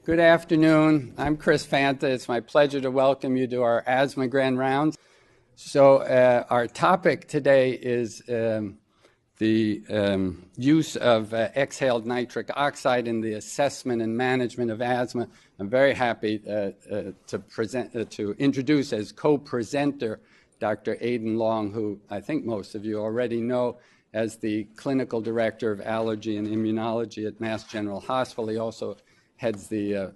Good afternoon. I'm Chris Fanta. It's my pleasure to welcome you to our asthma grand rounds. So our topic today is the use of exhaled nitric oxide in the assessment and management of asthma. I'm very happy to introduce as co-presenter Dr. Aidan Long, who I think most of you already know as the Clinical Director of Allergy and Immunology at Mass General Hospital. He also heads the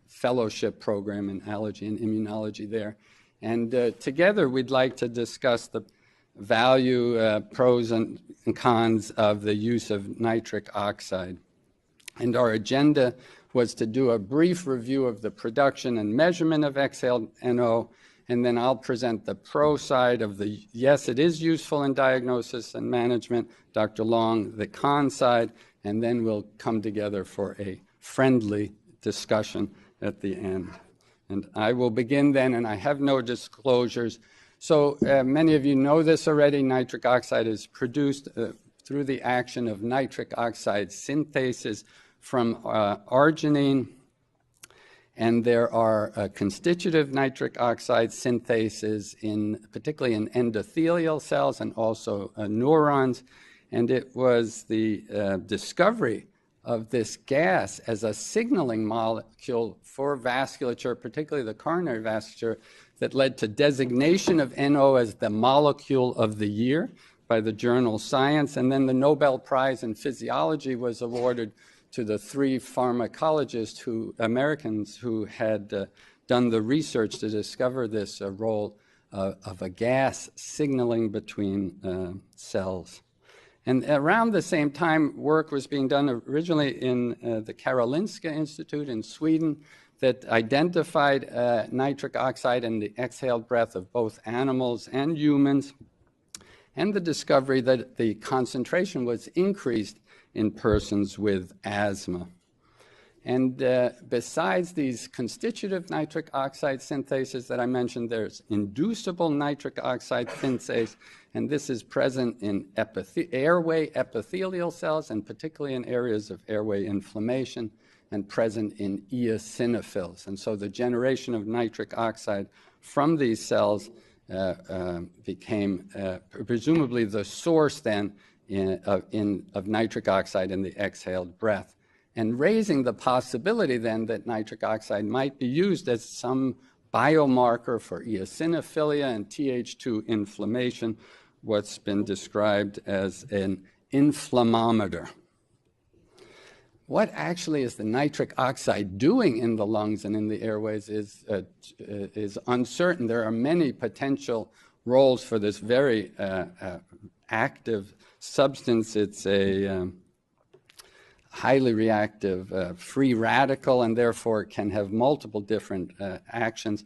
fellowship program in Allergy and Immunology there. And together we'd like to discuss the value, pros and cons of the use of nitric oxide. And our agenda was to do a brief review of the production and measurement of exhaled NO, and then I'll present the pro side of the, yes, it is useful in diagnosis and management, Dr. Long, the con side, and then we'll come together for a friendly discussion at the end. And I will begin then, and I have no disclosures. So many of you know this already. Nitric oxide is produced through the action of nitric oxide synthases from arginine. And there are constitutive nitric oxide synthases, particularly in endothelial cells and also neurons. And it was the discovery of this gas as a signaling molecule for vasculature, particularly the coronary vasculature, that led to designation of NO as the molecule of the year by the journal Science. And then the Nobel Prize in Physiology was awarded to the three pharmacologists, Americans, who had done the research to discover this role of a gas signaling between cells. And around the same time, work was being done originally in the Karolinska Institute in Sweden that identified nitric oxide in the exhaled breath of both animals and humans, and the discovery that the concentration was increased in persons with asthma. And besides these constitutive nitric oxide synthases that I mentioned, there's inducible nitric oxide synthase, and this is present in airway epithelial cells, and particularly in areas of airway inflammation, and present in eosinophils. And so the generation of nitric oxide from these cells became presumably the source then of nitric oxide in the exhaled breath, and raising the possibility then that nitric oxide might be used as some biomarker for eosinophilia and Th2 inflammation, what's been described as an inflammometer. What actually is the nitric oxide doing in the lungs and in the airways is uncertain. There are many potential roles for this very active substance. It's a highly reactive free radical, and therefore can have multiple different actions.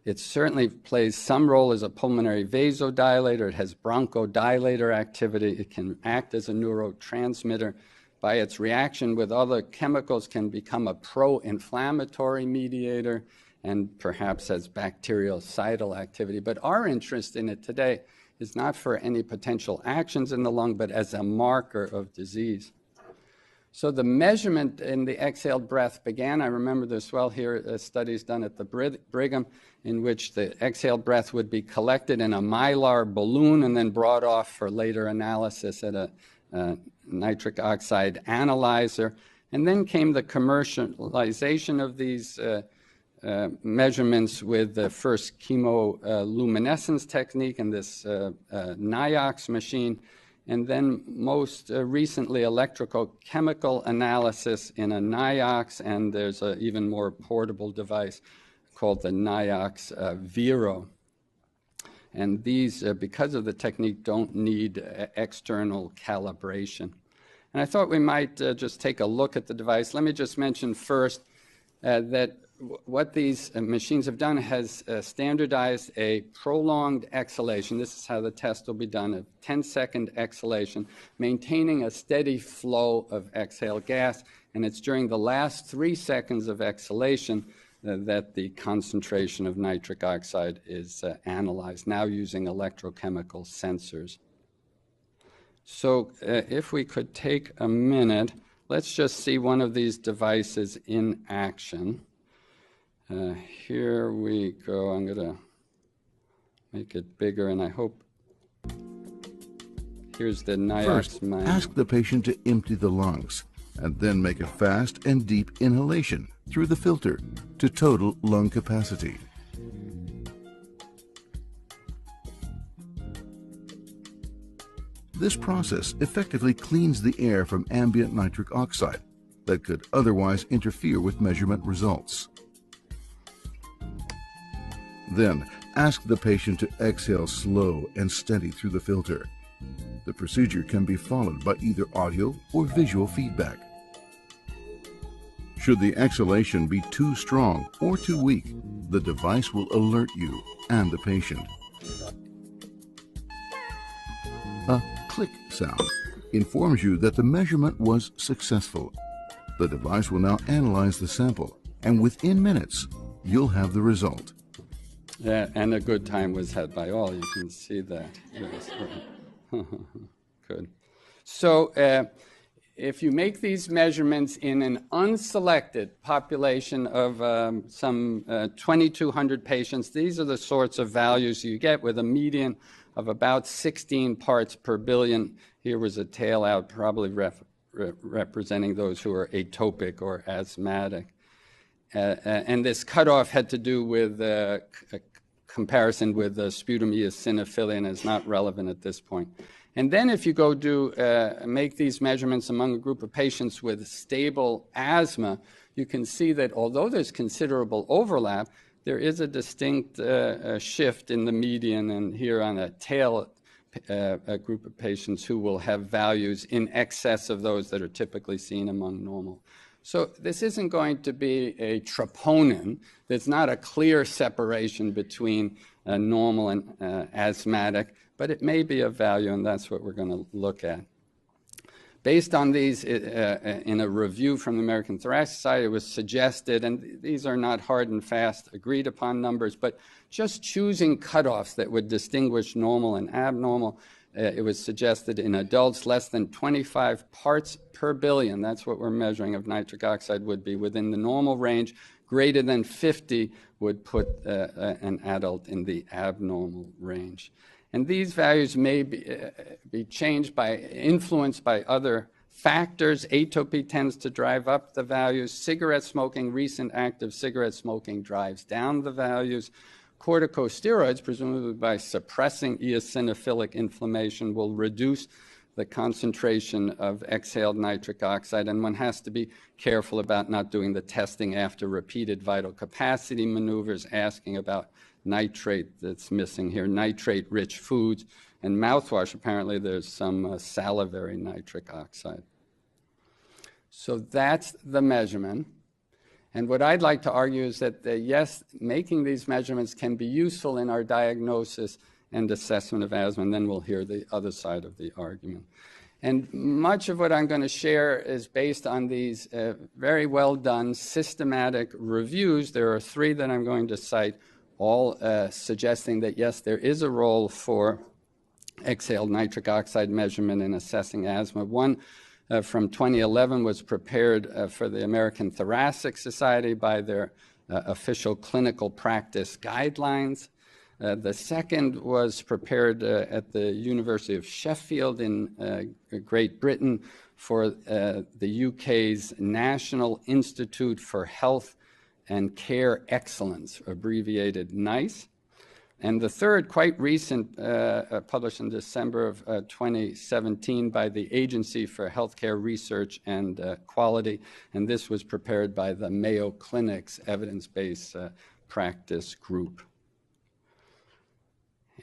It certainly plays some role as a pulmonary vasodilator. It has bronchodilator activity. It can act as a neurotransmitter. By its reaction with other chemicals can become a pro-inflammatory mediator and perhaps has bactericidal activity. But our interest in it today is not for any potential actions in the lung, but as a marker of disease. So the measurement in the exhaled breath began, I remember this well here, studies done at the Brigham, in which the exhaled breath would be collected in a mylar balloon and then brought off for later analysis at a nitric oxide analyzer. And then came the commercialization of these measurements with the first chemoluminescence technique and this NIOX machine, and then most recently electrochemical analysis in a NIOX, and there's an even more portable device called the NIOX Vero. And these, because of the technique, don't need external calibration. And I thought we might just take a look at the device. Let me just mention first that what these machines have done has standardized a prolonged exhalation. This is how the test will be done, a 10-second exhalation, maintaining a steady flow of exhaled gas. And it's during the last 3 seconds of exhalation that the concentration of nitric oxide is analyzed, now using electrochemical sensors. So if we could take a minute, let's just see one of these devices in action. Here we go. I'm going to make it bigger, and I hope. Here's the Niox. First, ask the patient to empty the lungs, and then make a fast and deep inhalation through the filter to total lung capacity. This process effectively cleans the air from ambient nitric oxide that could otherwise interfere with measurement results. Then, ask the patient to exhale slow and steady through the filter. The procedure can be followed by either audio or visual feedback. Should the exhalation be too strong or too weak, the device will alert you and the patient. A click sound informs you that the measurement was successful. The device will now analyze the sample, and within minutes, you'll have the result. Yeah, and a good time was had by all. You can see that. Yes, right. Good. So if you make these measurements in an unselected population of some 2,200 patients, these are the sorts of values you get with a median of about 16 parts per billion. Here was a tail out, probably representing those who are atopic or asthmatic. And this cutoff had to do with a comparison with sputum eosinophilia, and is not relevant at this point. And then if you go make these measurements among a group of patients with stable asthma, you can see that although there's considerable overlap, there is a distinct shift in the median, and here on a tail a group of patients who will have values in excess of those that are typically seen among normal. So this isn't going to be a troponin. There's not a clear separation between normal and asthmatic, but it may be a value, and that's what we're going to look at. Based on these, in a review from the American Thoracic Society, it was suggested, and these are not hard and fast agreed upon numbers, but just choosing cutoffs that would distinguish normal and abnormal. It was suggested in adults less than 25 parts per billion, that's what we're measuring, of nitric oxide would be within the normal range. Greater than 50 would put an adult in the abnormal range. And these values may be changed influenced by other factors. Atopy tends to drive up the values. Cigarette smoking, recent active cigarette smoking, drives down the values. Corticosteroids, presumably by suppressing eosinophilic inflammation, will reduce the concentration of exhaled nitric oxide, and one has to be careful about not doing the testing after repeated vital capacity maneuvers, asking about nitrate that's missing here, nitrate-rich foods, and mouthwash. Apparently there's some salivary nitric oxide. So that's the measurement. And what I'd like to argue is that, yes, making these measurements can be useful in our diagnosis and assessment of asthma, and then we'll hear the other side of the argument. And much of what I'm going to share is based on these very well done systematic reviews. There are 3 that I'm going to cite, all suggesting that, yes, there is a role for exhaled nitric oxide measurement in assessing asthma. One from 2011 was prepared for the American Thoracic Society by their official clinical practice guidelines. The second was prepared at the University of Sheffield in Great Britain for the UK's National Institute for Health and Care Excellence, abbreviated NICE. And the third, quite recent, published in December of 2017 by the Agency for Healthcare Research and Quality, and this was prepared by the Mayo Clinic's evidence-based practice group.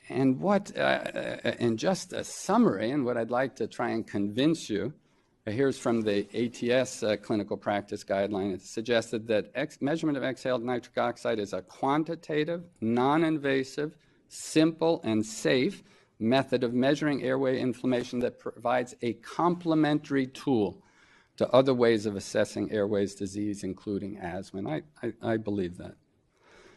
And what, in just a summary, and what I'd like to try and convince you, here's from the ATS clinical practice guideline. It suggested that measurement of exhaled nitric oxide is a quantitative, non-invasive, simple, and safe method of measuring airway inflammation that provides a complementary tool to other ways of assessing airways disease, including asthma. And I believe that.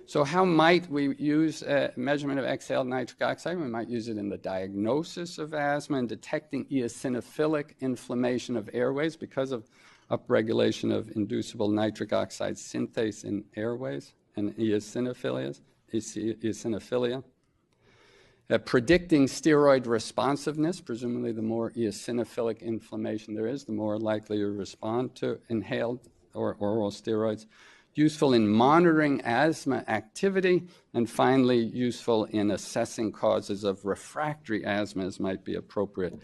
So how might we use measurement of exhaled nitric oxide? We might use it in the diagnosis of asthma and detecting eosinophilic inflammation of airways because of upregulation of inducible nitric oxide synthase in airways and eosinophilia. Predicting steroid responsiveness, presumably the more eosinophilic inflammation there is, the more likely you respond to inhaled or oral steroids. Useful in monitoring asthma activity, and finally useful in assessing causes of refractory asthma, as might be appropriate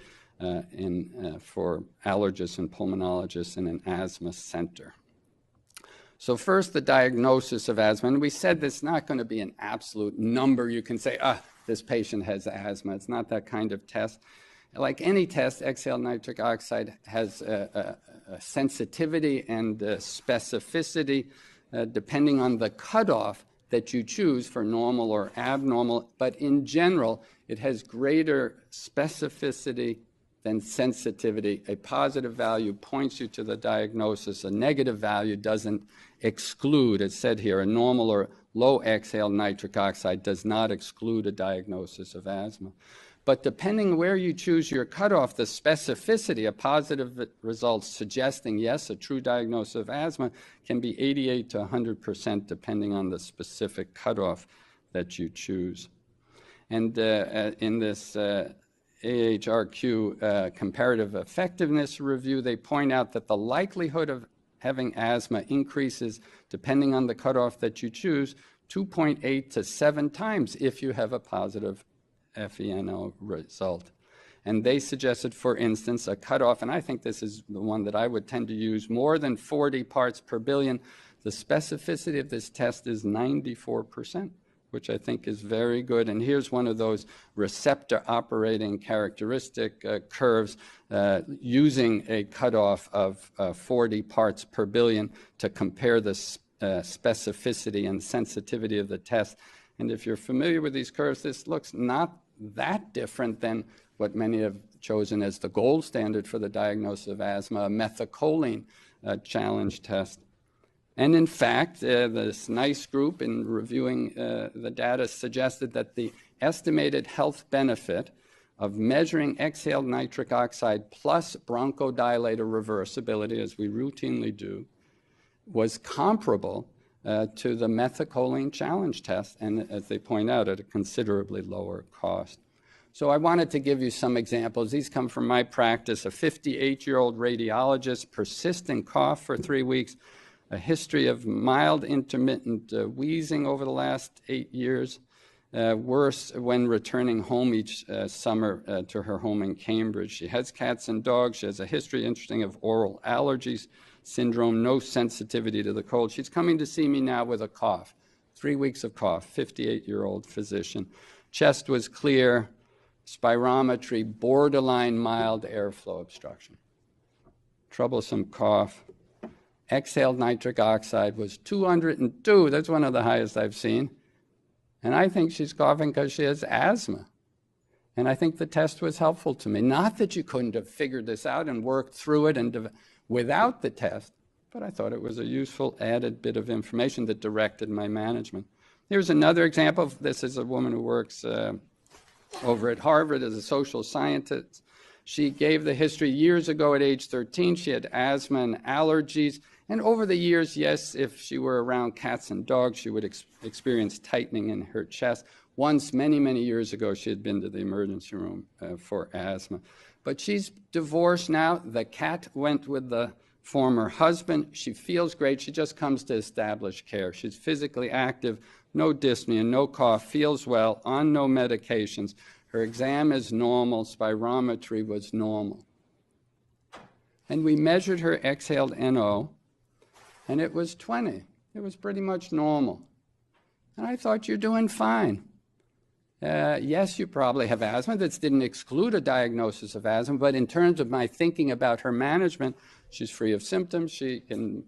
for allergists and pulmonologists in an asthma center. So first, the diagnosis of asthma, and we said this is not going to be an absolute number. You can say, this patient has asthma. It's not that kind of test. Like any test, exhaled nitric oxide has a sensitivity and specificity depending on the cutoff that you choose for normal or abnormal, but in general, it has greater specificity than sensitivity. A positive value points you to the diagnosis. A negative value doesn't exclude. It's said here, a normal or low exhaled nitric oxide does not exclude a diagnosis of asthma. But depending where you choose your cutoff, the specificity, a positive result suggesting, yes, a true diagnosis of asthma can be 88 to 100% depending on the specific cutoff that you choose. And in this AHRQ comparative effectiveness review, they point out that the likelihood of having asthma increases depending on the cutoff that you choose 2.8 to 7 times if you have a positive FeNO result. And they suggested, for instance, a cutoff, and I think this is the one that I would tend to use, more than 40 parts per billion. The specificity of this test is 94%, which I think is very good. And here's one of those receptor operating characteristic curves using a cutoff of 40 parts per billion to compare the specificity and sensitivity of the test. And if you're familiar with these curves, this looks not that different than what many have chosen as the gold standard for the diagnosis of asthma, a methacholine challenge test. And in fact, this NICE group in reviewing the data suggested that the estimated health benefit of measuring exhaled nitric oxide plus bronchodilator reversibility, as we routinely do, was comparable to the methacholine challenge test, and as they point out, at a considerably lower cost. So I wanted to give you some examples. These come from my practice. A 58-year-old radiologist, persistent cough for 3 weeks, a history of mild intermittent wheezing over the last 8 years, worse when returning home each summer to her home in Cambridge. She has cats and dogs. She has a history, interesting, of oral allergies syndrome, no sensitivity to the cold. She's coming to see me now with a cough, 3 weeks of cough, 58-year-old physician. Chest was clear, spirometry, borderline mild airflow obstruction. Troublesome cough. Exhaled nitric oxide was 202. That's one of the highest I've seen. And I think she's coughing because she has asthma. And I think the test was helpful to me. Not that you couldn't have figured this out and worked through it and without the test, but I thought it was a useful added bit of information that directed my management. Here's another example. This is a woman who works over at Harvard as a social scientist. She gave the history years ago at age 13. She had asthma and allergies. And over the years, yes, if she were around cats and dogs, she would experience tightening in her chest. Once, many, many years ago, she had been to the emergency room for asthma. But she's divorced now. The cat went with the former husband. She feels great. She just comes to establish care. She's physically active, no dyspnea, no cough, feels well, on no medications. Her exam is normal. Spirometry was normal. And we measured her exhaled NO, and it was 20. It was pretty much normal. And I thought, you're doing fine. Yes, you probably have asthma. That didn't exclude a diagnosis of asthma, but in terms of my thinking about her management, she's free of symptoms. She can,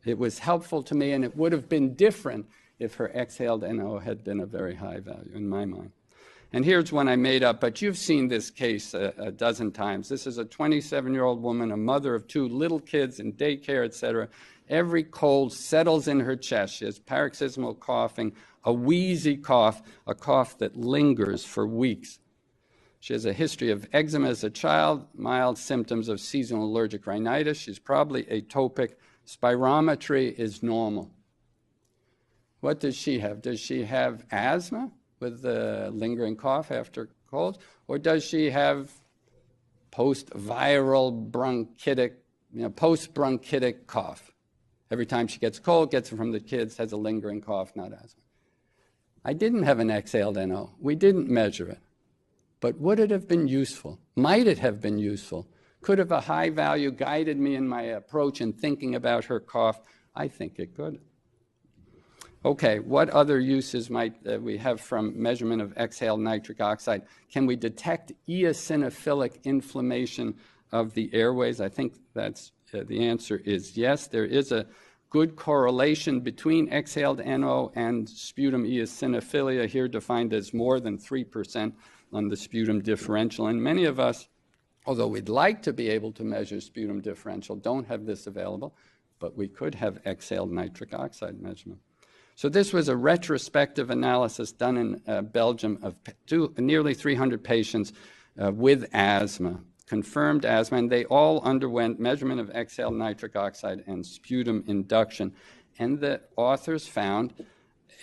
it was helpful to me, and it would have been different if her exhaled NO had been a very high value in my mind. And here's one I made up, but you've seen this case a dozen times. This is a 27-year-old woman, a mother of 2 little kids in daycare, etc. Every cold settles in her chest. She has paroxysmal coughing, a wheezy cough, a cough that lingers for weeks. She has a history of eczema as a child, mild symptoms of seasonal allergic rhinitis. She's probably atopic. Spirometry is normal. What does she have? Does she have asthma with the lingering cough after colds? Or does she have post-viral bronchitic, post-bronchitic cough? Every time she gets cold, gets it from the kids, has a lingering cough, not asthma. I didn't have an exhaled NO. We didn't measure it. But would it have been useful? Might it have been useful? Could have a high value guided me in my approach in thinking about her cough? I think it could. Okay, what other uses might we have from measurement of exhaled nitric oxide? Can we detect eosinophilic inflammation of the airways? I think that's the answer is yes. There is a good correlation between exhaled NO and sputum eosinophilia, here defined as more than 3% on the sputum differential. And many of us, although we'd like to be able to measure sputum differential, don't have this available, but we could have exhaled nitric oxide measurement. So this was a retrospective analysis done in Belgium of nearly 300 patients with asthma, confirmed asthma, and they all underwent measurement of exhaled nitric oxide and sputum induction. And the authors found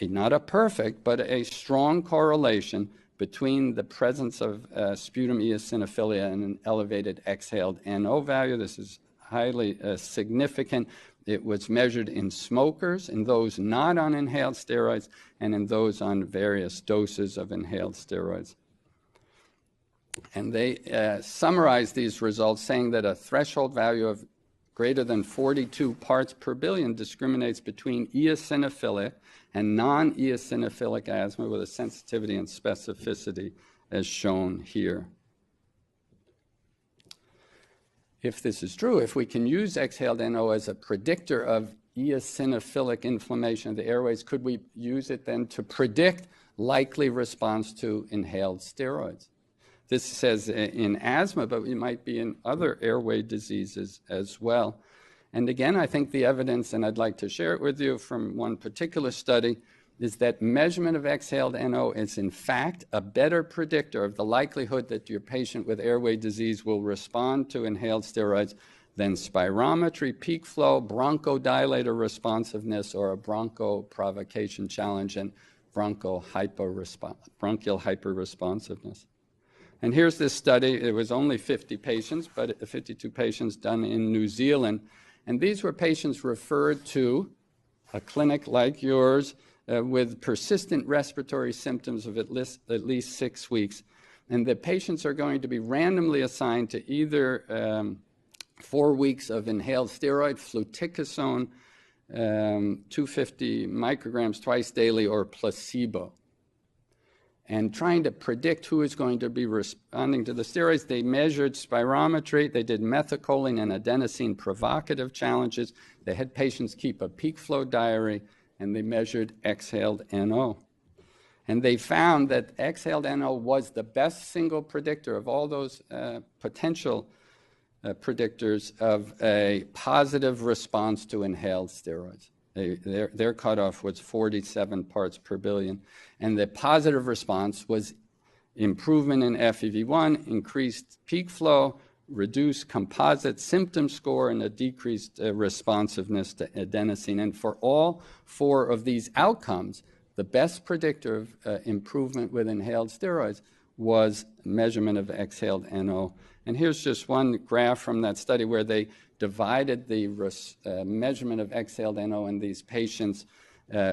not a perfect, but a strong correlation between the presence of sputum eosinophilia and an elevated exhaled NO value. This is highly significant. It was measured in smokers, in those not on inhaled steroids, and in those on various doses of inhaled steroids. And they summarized these results saying that a threshold value of greater than 42 parts per billion discriminates between eosinophilic and non-eosinophilic asthma with a sensitivity and specificity as shown here. If this is true, if we can use exhaled NO as a predictor of eosinophilic inflammation of the airways, could we use it then to predict likely response to inhaled steroids? This says in asthma, but it might be in other airway diseases as well. And again, I think the evidence, and I'd like to share it with you from one particular study, is that measurement of exhaled NO is in fact a better predictor of the likelihood that your patient with airway disease will respond to inhaled steroids than spirometry, peak flow, bronchodilator responsiveness, or a bronchoprovocation challenge and bronchial hyperresponsiveness. And here's this study. It was only 50 patients, but 52 patients done in New Zealand. And these were patients referred to a clinic like yours with persistent respiratory symptoms of at least 6 weeks. And the patients are going to be randomly assigned to either 4 weeks of inhaled steroid, fluticasone, 250 micrograms twice daily, or placebo. And trying to predict who is going to be responding to the steroids, they measured spirometry, they did methacholine and adenosine provocative challenges, they had patients keep a peak flow diary, and they measured exhaled NO. And they found that exhaled NO was the best single predictor of all those potential predictors of a positive response to inhaled steroids. Their cutoff was 47 parts per billion. And the positive response was improvement in FEV1, increased peak flow, reduced composite symptom score, and a decreased responsiveness to adenosine. And for all 4 of these outcomes, the best predictor of improvement with inhaled steroids was measurement of exhaled NO. And here's just one graph from that study where they divided the measurement of exhaled NO in these patients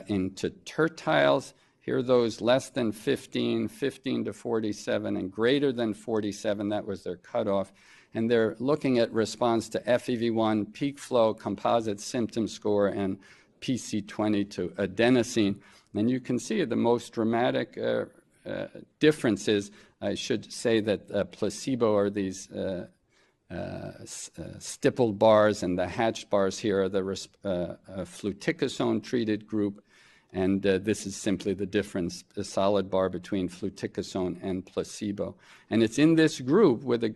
into tertiles. Here are those less than 15, 15 to 47, and greater than 47. That was their cutoff. And they're looking at response to FEV1, peak flow, composite symptom score, and PC20 to adenosine. And you can see the most dramatic differences. I should say that placebo are these stippled bars, and the hatched bars here are the fluticasone-treated group, and this is simply the difference, the solid bar between fluticasone and placebo. And it's in this group with a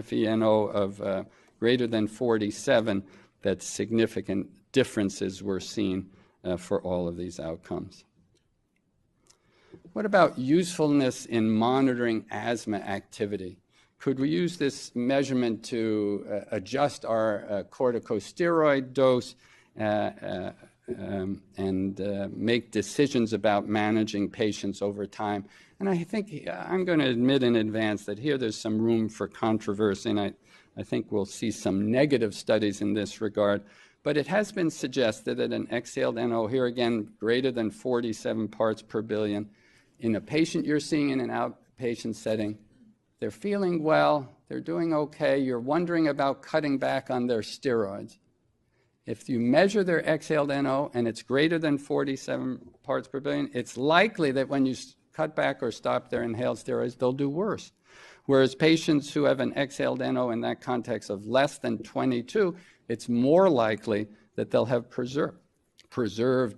FeNO of greater than 47 that significant differences were seen for all of these outcomes. What about usefulness in monitoring asthma activity? Could we use this measurement to adjust our corticosteroid dose and make decisions about managing patients over time? And I think I'm going to admit in advance that here there's some room for controversy, and I think we'll see some negative studies in this regard. But it has been suggested that an exhaled NO, here again, greater than 47 parts per billion, in a patient you're seeing in an outpatient setting, they're feeling well, they're doing okay, you're wondering about cutting back on their steroids. If you measure their exhaled NO and it's greater than 47 parts per billion, it's likely that when you cut back or stop their inhaled steroids, they'll do worse. Whereas patients who have an exhaled NO in that context of less than 22, it's more likely that they'll have preserved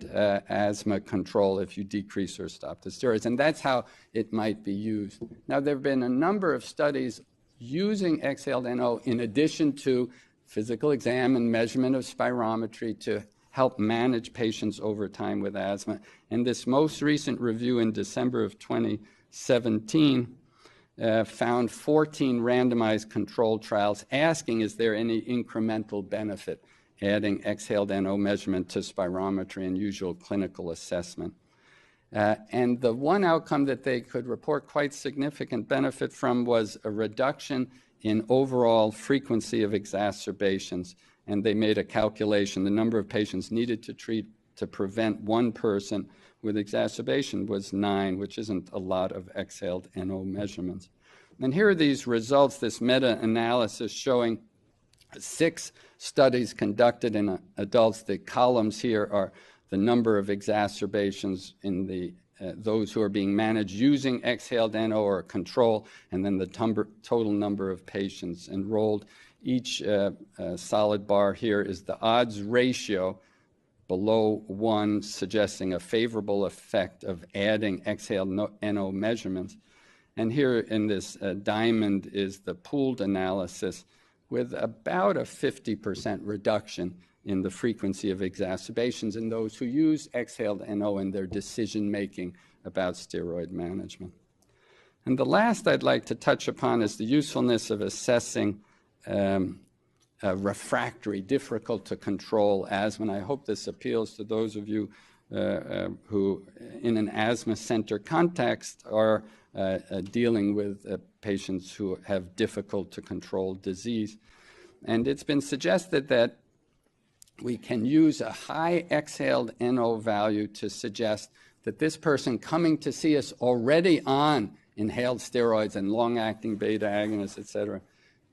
asthma control if you decrease or stop the steroids. And that's how it might be used. Now, there have been a number of studies using exhaled NO in addition to physical exam and measurement of spirometry to help manage patients over time with asthma. And this most recent review in December of 2017 found 14 randomized controlled trials asking, is there any incremental benefit adding exhaled NO measurement to spirometry and usual clinical assessment? And the one outcome that they could report quite significant benefit from was a reduction in overall frequency of exacerbations. And they made a calculation. The number of patients needed to treat to prevent one person with exacerbation was 9, which isn't a lot of exhaled NO measurements. And here are these results, this meta-analysis showing 6 studies conducted in adults. The columns here are the number of exacerbations in the those who are being managed using exhaled NO or control, and then the total number of patients enrolled. Each solid bar here is the odds ratio below 1, suggesting a favorable effect of adding exhaled NO measurements. And here in this diamond is the pooled analysis with about a 50% reduction in the frequency of exacerbations in those who use exhaled NO in their decision-making about steroid management. And the last I'd like to touch upon is the usefulness of assessing refractory, difficult-to-control asthma. And I hope this appeals to those of you who, in an asthma center context, are dealing with patients who have difficult-to-control disease. And it's been suggested that we can use a high exhaled NO value to suggest that this person coming to see us already on inhaled steroids and long-acting beta agonists, et cetera.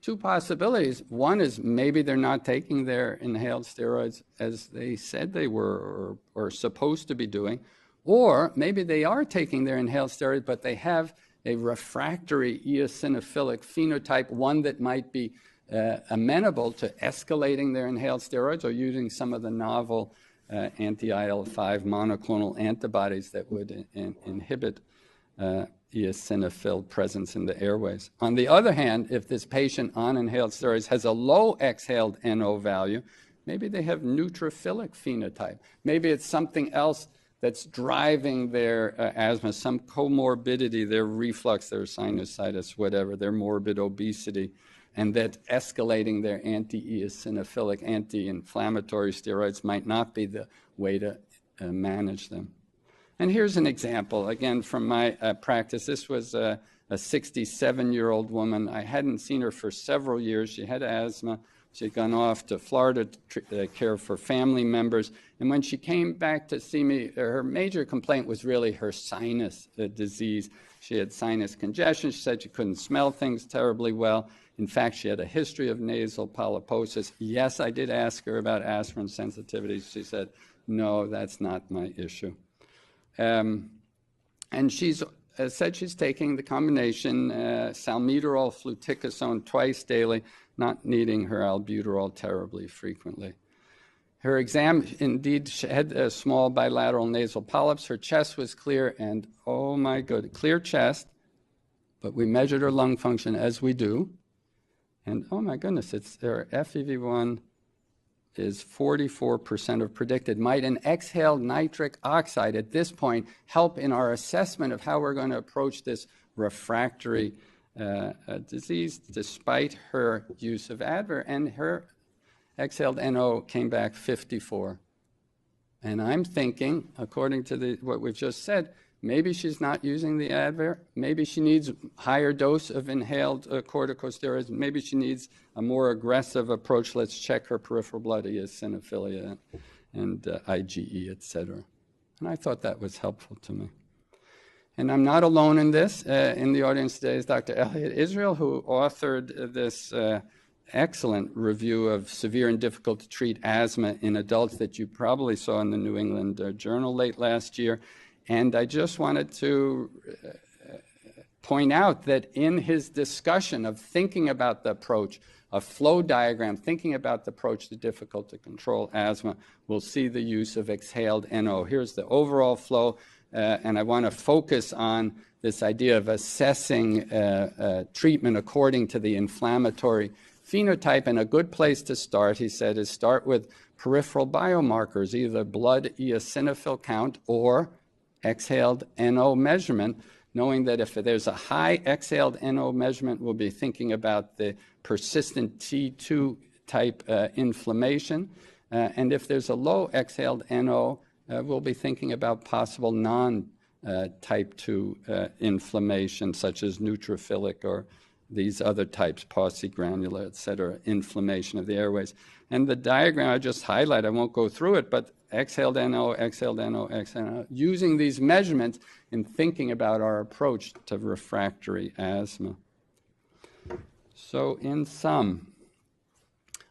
2 possibilities. One is maybe they're not taking their inhaled steroids as they said they were or supposed to be doing, or maybe they are taking their inhaled steroids, but they have a refractory eosinophilic phenotype, one that might be amenable to escalating their inhaled steroids or using some of the novel anti-IL-5 monoclonal antibodies that would inhibit eosinophil presence in the airways. On the other hand, if this patient on inhaled steroids has a low exhaled NO value, maybe they have neutrophilic phenotype. Maybe it's something else that's driving their asthma, some comorbidity, their reflux, their sinusitis, whatever, their morbid obesity, and that escalating their anti-eosinophilic, anti-inflammatory steroids might not be the way to manage them. And here's an example, again, from my practice. This was a 67-year-old woman. I hadn't seen her for several years. She had asthma. She had gone off to Florida to care for family members. And when she came back to see me, her major complaint was really her sinus disease. She had sinus congestion. She said she couldn't smell things terribly well. In fact, she had a history of nasal polyposis. Yes, I did ask her about aspirin sensitivity. She said, no, that's not my issue. And she's said she's taking the combination salmeterol, fluticasone twice daily, not needing her albuterol terribly frequently. Her exam, indeed, she had small bilateral nasal polyps. Her chest was clear, and oh my God, clear chest, but we measured her lung function as we do. And oh my goodness, it's her FEV1 is 44% of predicted. Might an exhaled nitric oxide at this point help in our assessment of how we're going to approach this refractory disease, despite her use of Advair? And her exhaled NO came back 54. And I'm thinking, according to what we've just said, maybe she's not using the Advair. Maybe she needs higher dose of inhaled corticosteroids. Maybe she needs a more aggressive approach. Let's check her peripheral blood eosinophilia and IgE, et cetera. And I thought that was helpful to me. And I'm not alone in this. In the audience today is Dr. Elliot Israel, who authored this excellent review of severe and difficult to treat asthma in adults that you probably saw in the New England Journal late last year. And I just wanted to point out that in his discussion of thinking about the approach, a flow diagram, thinking about the approach to difficult to control asthma, we'll see the use of exhaled NO. Here's the overall flow, and I want to focus on this idea of assessing treatment according to the inflammatory phenotype. And a good place to start, he said, is start with peripheral biomarkers, either blood eosinophil count or exhaled NO measurement, knowing that if there's a high exhaled NO measurement, we'll be thinking about the persistent T2 type inflammation. And if there's a low exhaled NO, we'll be thinking about possible non-type 2 inflammation, such as neutrophilic or these other types, paucigranular, et cetera, inflammation of the airways. And the diagram I just highlight, I won't go through it, but exhaled NO, exhaled NO, exhaled NO, using these measurements in thinking about our approach to refractory asthma. So in sum,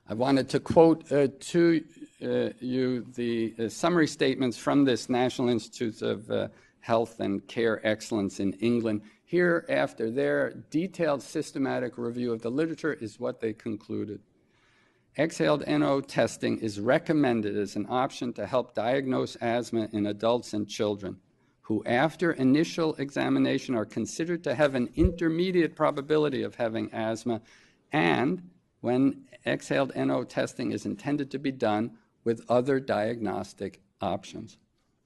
I wanted to quote to you the summary statements from this National Institutes of Health and Care Excellence in England. Here, after their detailed systematic review of the literature, is what they concluded. Exhaled NO testing is recommended as an option to help diagnose asthma in adults and children who, after initial examination, are considered to have an intermediate probability of having asthma, and when exhaled NO testing is intended to be done with other diagnostic options.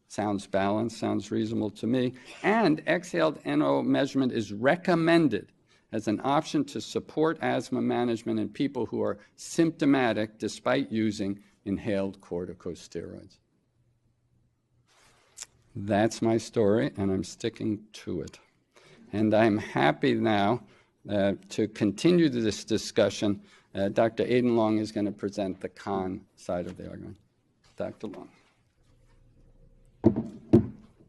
Sounds balanced, sounds reasonable to me. And exhaled NO measurement is recommended as an option to support asthma management in people who are symptomatic despite using inhaled corticosteroids. That's my story, and I'm sticking to it. And I'm happy now to continue this discussion. Dr. Aidan Long is going to present the con side of the argument. Dr. Long.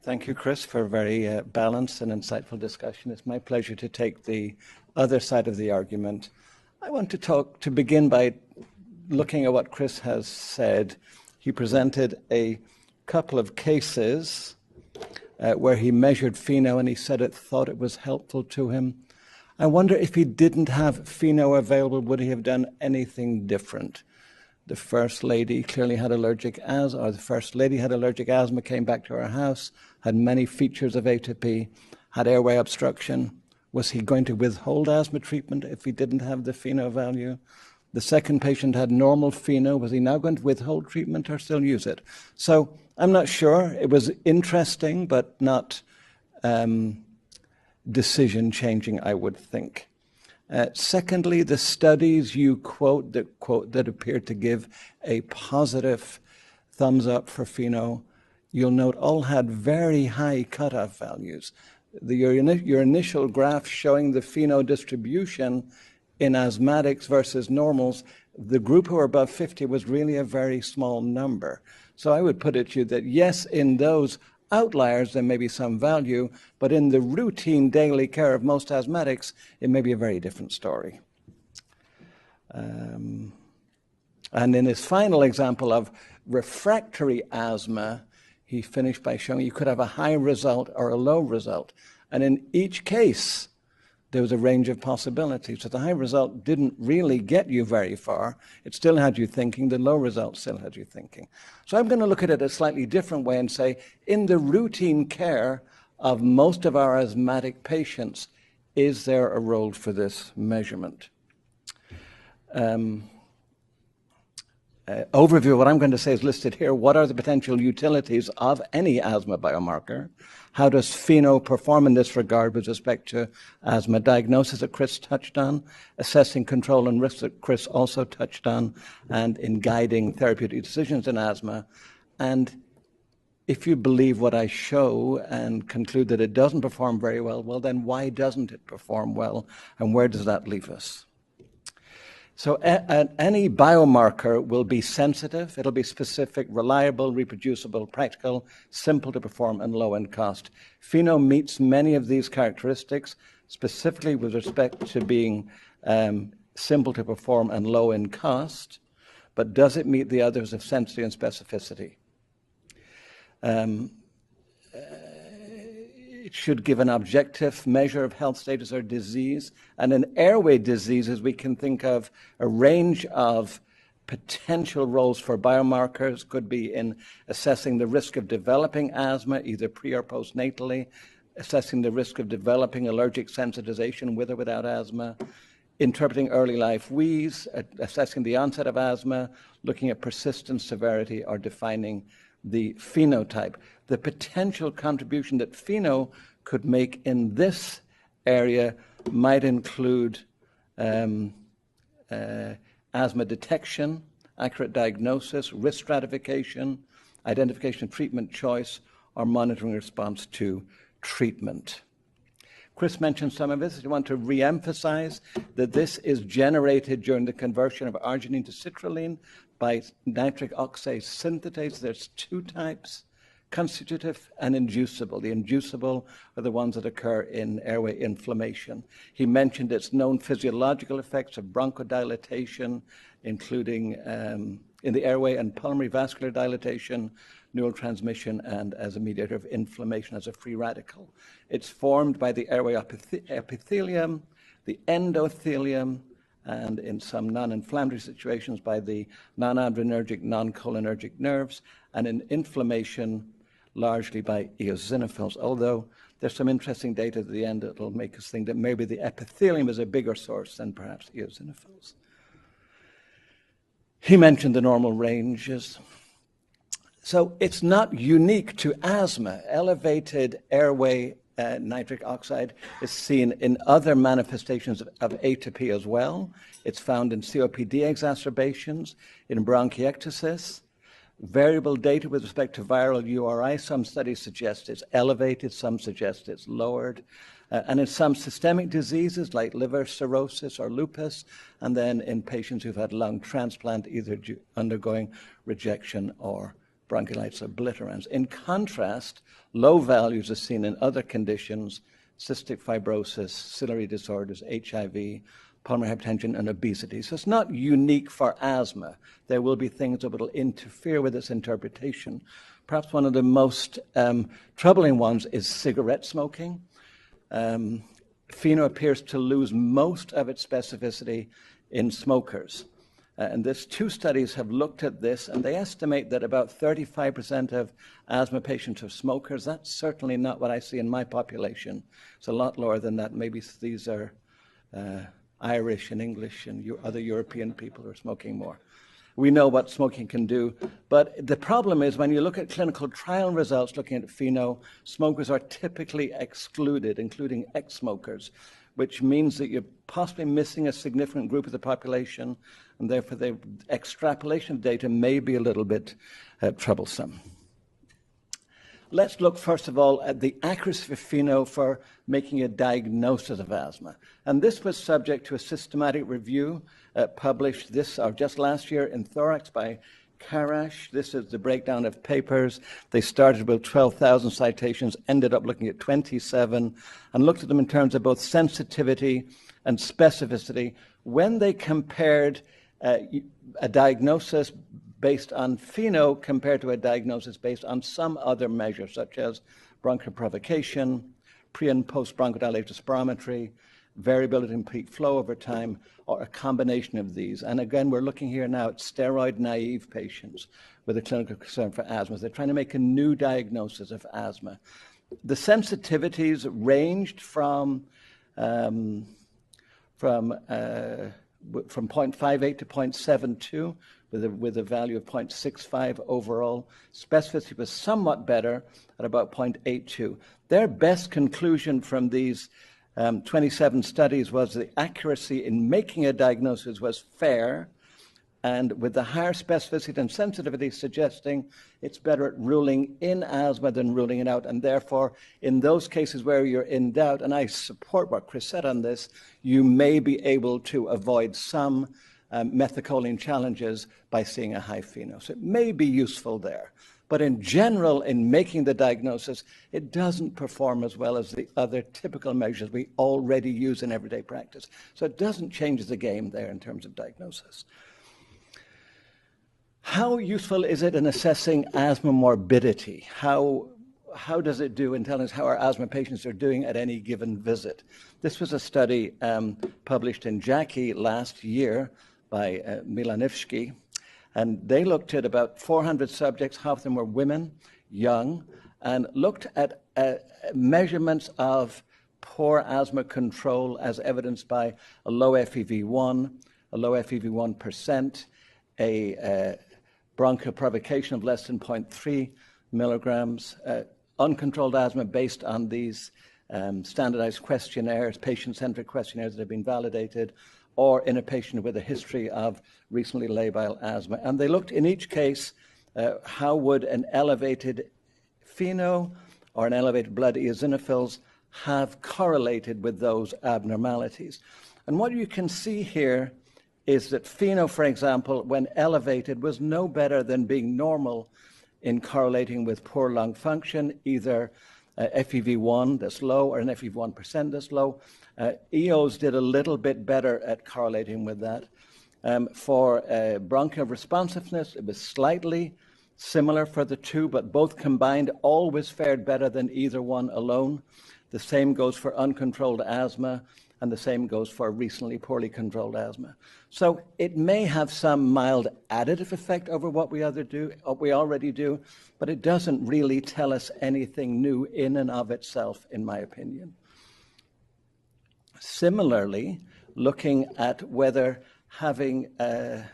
Thank you, Chris, for a very balanced and insightful discussion. It's my pleasure to take the other side of the argument. I want to begin by looking at what Chris has said. He presented a couple of cases where he measured FeNO and he said it thought it was helpful to him. I wonder if he didn't have FeNO available, would he have done anything different? The first lady clearly had allergic asthma, or the first lady had allergic asthma, came back to our house, had many features of atopy, had airway obstruction. Was he going to withhold asthma treatment if he didn't have the FeNO value? The second patient had normal FeNO. Was he now going to withhold treatment or still use it? So I'm not sure. It was interesting, but not decision-changing, I would think. Secondly, the studies you quote that appear to give a positive thumbs up for FeNO, you'll note all had very high cutoff values. Your initial graph showing the FeNO distribution in asthmatics versus normals, the group who are above 50 was really a very small number. So I would put it to you that yes, in those outliers there may be some value, but in the routine daily care of most asthmatics, it may be a very different story. And in his final example of refractory asthma, he finished by showing you could have a high result or a low result. And in each case, there was a range of possibilities. So the high result didn't really get you very far. It still had you thinking. The low result still had you thinking. So I'm going to look at it a slightly different way and say, in the routine care of most of our asthmatic patients, is there a role for this measurement? overview of what I'm going to say is listed here. What are the potential utilities of any asthma biomarker? How does FeNO perform in this regard with respect to asthma diagnosis that Chris touched on, assessing control and risk that Chris also touched on, and in guiding therapeutic decisions in asthma? And if you believe what I show and conclude that it doesn't perform very well, well, then why doesn't it perform well, and where does that leave us? So any biomarker will be sensitive, it'll be specific, reliable, reproducible, practical, simple to perform, and low in cost. FeNO meets many of these characteristics, specifically with respect to being simple to perform and low in cost, but does it meet the others of sensitivity and specificity? It should give an objective measure of health status or disease. And in airway diseases, we can think of a range of potential roles for biomarkers. Could be in assessing the risk of developing asthma, either pre or postnatally, assessing the risk of developing allergic sensitization with or without asthma, interpreting early life wheeze, assessing the onset of asthma, looking at persistence, severity, or defining the phenotype. The potential contribution that FeNO could make in this area might include asthma detection, accurate diagnosis, risk stratification, identification of treatment choice, or monitoring response to treatment. Chris mentioned some of this. I want to re-emphasize that this is generated during the conversion of arginine to citrulline by nitric oxide synthetase. There's two types, constitutive and inducible. The inducible are the ones that occur in airway inflammation. He mentioned its known physiological effects of bronchodilation, including in the airway and pulmonary vascular dilatation, neurotransmission, and as a mediator of inflammation as a free radical. It's formed by the airway epithelium, the endothelium, and in some non-inflammatory situations by the non-adrenergic, non-cholinergic nerves, and in inflammation largely by eosinophils, although there's some interesting data at the end that will make us think that maybe the epithelium is a bigger source than perhaps eosinophils. He mentioned the normal ranges. So it's not unique to asthma. Elevated airway nitric oxide is seen in other manifestations of atopy as well. It's found in COPD exacerbations, in bronchiectasis. Variable data with respect to viral URI. Some studies suggest it's elevated, some suggest it's lowered. And in some systemic diseases like liver cirrhosis or lupus, and then in patients who've had lung transplant, either undergoing rejection or bronchiolitis obliterans. In contrast, low values are seen in other conditions, cystic fibrosis, ciliary disorders, HIV, pulmonary hypertension, and obesity. So it's not unique for asthma. There will be things that will interfere with its interpretation. Perhaps one of the most troubling ones is cigarette smoking. FeNO appears to lose most of its specificity in smokers. And these two studies have looked at this, and they estimate that about 35% of asthma patients are smokers. That's certainly not what I see in my population. It's a lot lower than that. Maybe these are Irish and English and other European people who are smoking more. We know what smoking can do, but the problem is when you look at clinical trial results looking at FeNO, smokers are typically excluded, including ex-smokers, which means that you're possibly missing a significant group of the population, and therefore the extrapolation of data may be a little bit troublesome. Let's look first of all at the accuracy of FeNO for making a diagnosis of asthma. And this was subject to a systematic review published this or just last year in Thorax by Karash. This is the breakdown of papers. They started with 12,000 citations, ended up looking at 27, and looked at them in terms of both sensitivity and specificity. When they compared a diagnosis based on FeNO compared to a diagnosis based on some other measure, such as bronchial provocation, pre- and post-bronchodilator spirometry, variability in peak flow over time, or a combination of these. And again, we're looking here now at steroid-naive patients with a clinical concern for asthma. They're trying to make a new diagnosis of asthma. The sensitivities ranged from 0.58 to 0.72, with a value of 0.65 overall. Specificity was somewhat better at about 0.82. Their best conclusion from these 27 studies was the accuracy in making a diagnosis was fair, and with the higher specificity and sensitivity suggesting it's better at ruling in asthma than ruling it out. And therefore, in those cases where you're in doubt, and I support what Chris said on this, you may be able to avoid some methacholine challenges by seeing a high FeNO. So it may be useful there. But in general, in making the diagnosis, it doesn't perform as well as the other typical measures we already use in everyday practice. So it doesn't change the game there in terms of diagnosis. How useful is it in assessing asthma morbidity? How does it do in telling us how our asthma patients are doing at any given visit? This was a study published in JACI last year by Milanivsky, and they looked at about 400 subjects, half of them were women, young, and looked at measurements of poor asthma control as evidenced by a low FEV1, a low FEV1%, a bronchial provocation of less than 0.3 milligrams, uncontrolled asthma based on these standardized questionnaires, patient-centric questionnaires that have been validated, or in a patient with a history of recently labile asthma. And they looked in each case, how would an elevated FeNO or an elevated blood eosinophils have correlated with those abnormalities. And what you can see here is that FeNO, for example, when elevated, was no better than being normal in correlating with poor lung function, either FEV1 that's low or an FEV1% that's low. EOs did a little bit better at correlating with that. For bronchial responsiveness, it was slightly similar for the two, but both combined always fared better than either one alone. The same goes for uncontrolled asthma, and the same goes for recently poorly controlled asthma. So it may have some mild additive effect over what we already do, but it doesn't really tell us anything new in and of itself, in my opinion. Similarly, looking at whether having an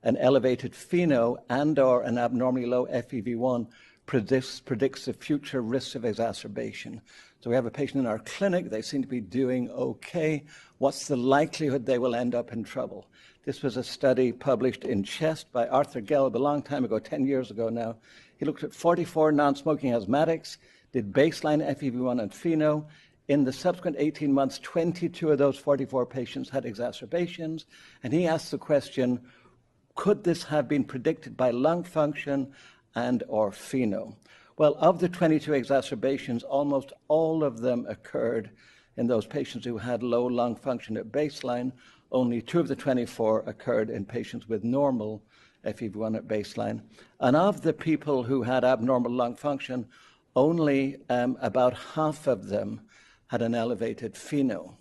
elevated FeNO and or an abnormally low FEV1 predicts the future risks of exacerbation. So we have a patient in our clinic, they seem to be doing okay. What's the likelihood they will end up in trouble? This was a study published in Chest by Arthur Gelb a long time ago, 10 years ago now. He looked at 44 non-smoking asthmatics, did baseline FEV1 and FeNO. In the subsequent 18 months, 22 of those 44 patients had exacerbations, and he asked the question, could this have been predicted by lung function and or FeNO? Well, of the 22 exacerbations, almost all of them occurred in those patients who had low lung function at baseline. Only 2 of the 24 occurred in patients with normal FEV1 at baseline. And of the people who had abnormal lung function, only about half of them had an elevated FeNO.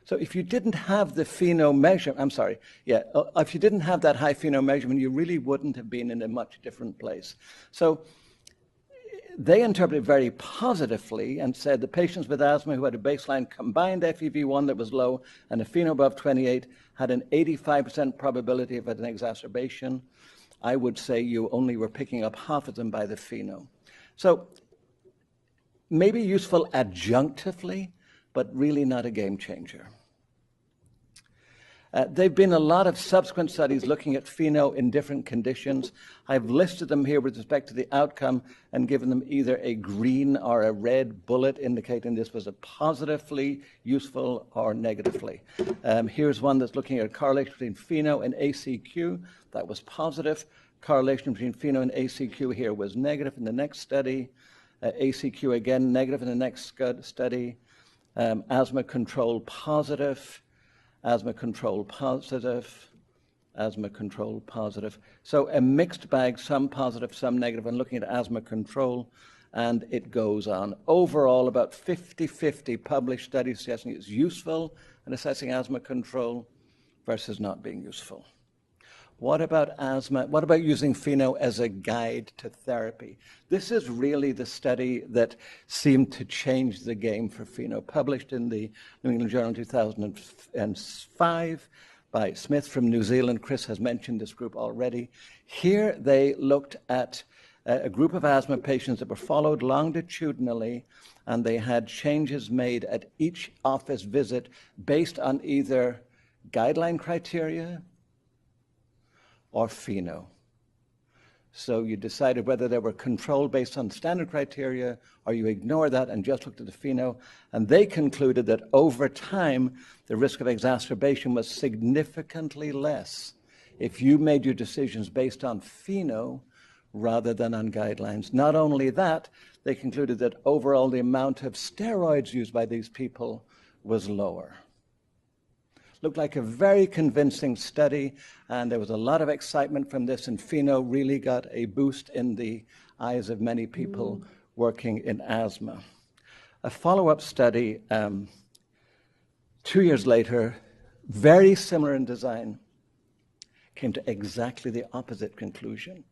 So if you didn't have the FeNO measurement, if you didn't have that high FeNO measurement, you really wouldn't have been in a much different place. So they interpreted very positively and said the patients with asthma who had a baseline combined FEV1 that was low and a FeNO above 28 had an 85% probability of an exacerbation. I would say you only were picking up half of them by the FeNO. So maybe useful adjunctively, but really not a game changer. There have been a lot of subsequent studies looking at FeNO in different conditions. I've listed them here with respect to the outcome and given them either a green or a red bullet indicating this was a positively useful or negatively. Here's one that's looking at a correlation between FeNO and ACQ. That was positive. Correlation between FeNO and ACQ here was negative in the next study. ACQ again negative in the next study. Asthma control positive. Asthma control positive, asthma control positive. So a mixed bag, some positive, some negative, and looking at asthma control, and it goes on. Overall, about 50-50 published studies suggesting it's useful in assessing asthma control versus not being useful. What about asthma? What about using FeNO as a guide to therapy? This is really the study that seemed to change the game for FeNO, published in the New England Journal in 2005. by Smith from New Zealand. Chris has mentioned this group already. Here they looked at a group of asthma patients that were followed longitudinally, and they had changes made at each office visit based on either guideline criteria or FeNO. So you decided whether they were controlled based on standard criteria, or you ignore that and just looked at the FeNO. And they concluded that over time, the risk of exacerbation was significantly less if you made your decisions based on FeNO rather than on guidelines. Not only that, they concluded that overall the amount of steroids used by these people was lower. Looked like a very convincing study, and there was a lot of excitement from this, and FeNO really got a boost in the eyes of many people working in asthma. A follow-up study 2 years later, very similar in design, came to exactly the opposite conclusion.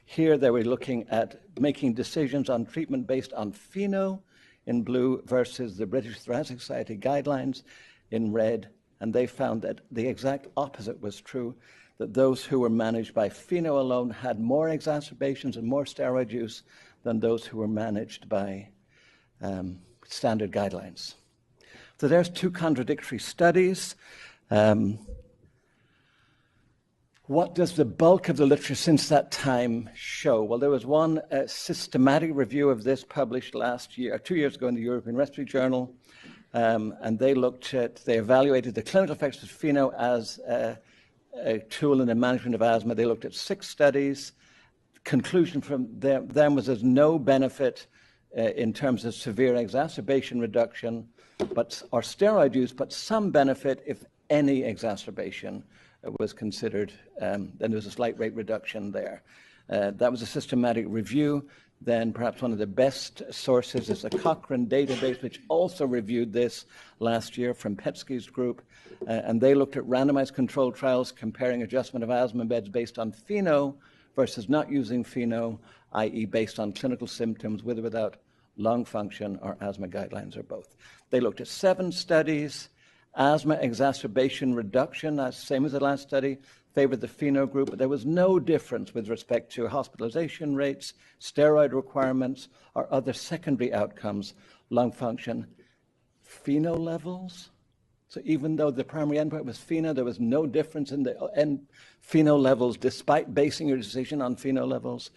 Here they were looking at making decisions on treatment based on FeNO in blue versus the British Thoracic Society guidelines in red. And they found that the exact opposite was true, that those who were managed by FeNO alone had more exacerbations and more steroid use than those who were managed by standard guidelines. So there's two contradictory studies. What does the bulk of the literature since that time show? Well, there was one systematic review of this published last year, 2 years ago in the European Respiratory Journal. And they evaluated the clinical effects of FeNO as a tool in the management of asthma. They looked at 6 studies. Conclusion from them was there's no benefit in terms of severe exacerbation reduction or steroid use, but some benefit if any exacerbation was considered. Then there was a slight rate reduction there. That was a systematic review. Then perhaps one of the best sources is the Cochrane database, which also reviewed this last year from Petsky's group. And they looked at randomized controlled trials comparing adjustment of asthma beds based on FeNO versus not using FeNO, i.e. based on clinical symptoms with or without lung function or asthma guidelines or both. They looked at 7 studies. Asthma exacerbation reduction, same as the last study, favored the FeNO group, but there was no difference with respect to hospitalization rates, steroid requirements, or other secondary outcomes, lung function. FeNO levels? So even though the primary endpoint was FeNO, there was no difference in the FeNO levels despite basing your decision on FeNO levels,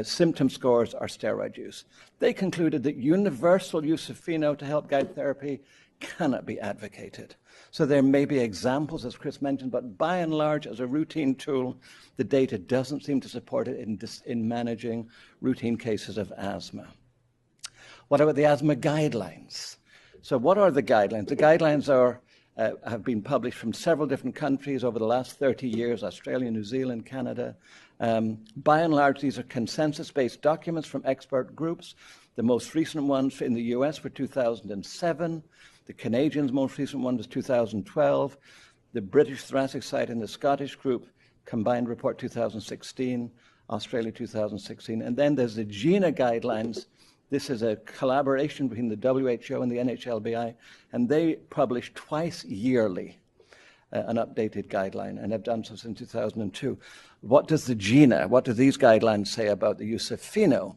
symptom scores, or steroid use. They concluded that universal use of FeNO to help guide therapy cannot be advocated. So there may be examples, as Chris mentioned, but by and large, as a routine tool, the data doesn't seem to support it in managing routine cases of asthma. What about the asthma guidelines? So what are the guidelines? The guidelines have been published from several different countries over the last 30 years, Australia, New Zealand, Canada. By and large, these are consensus-based documents from expert groups. The most recent ones in the US were 2007. The Canadians' most recent one was 2012. The British Thoracic Society and the Scottish group combined report 2016, Australia 2016. And then there's the GINA guidelines. This is a collaboration between the WHO and the NHLBI, and they publish twice yearly an updated guideline, and have done so since 2002. What does the GINA, what do these guidelines say about the use of FeNO?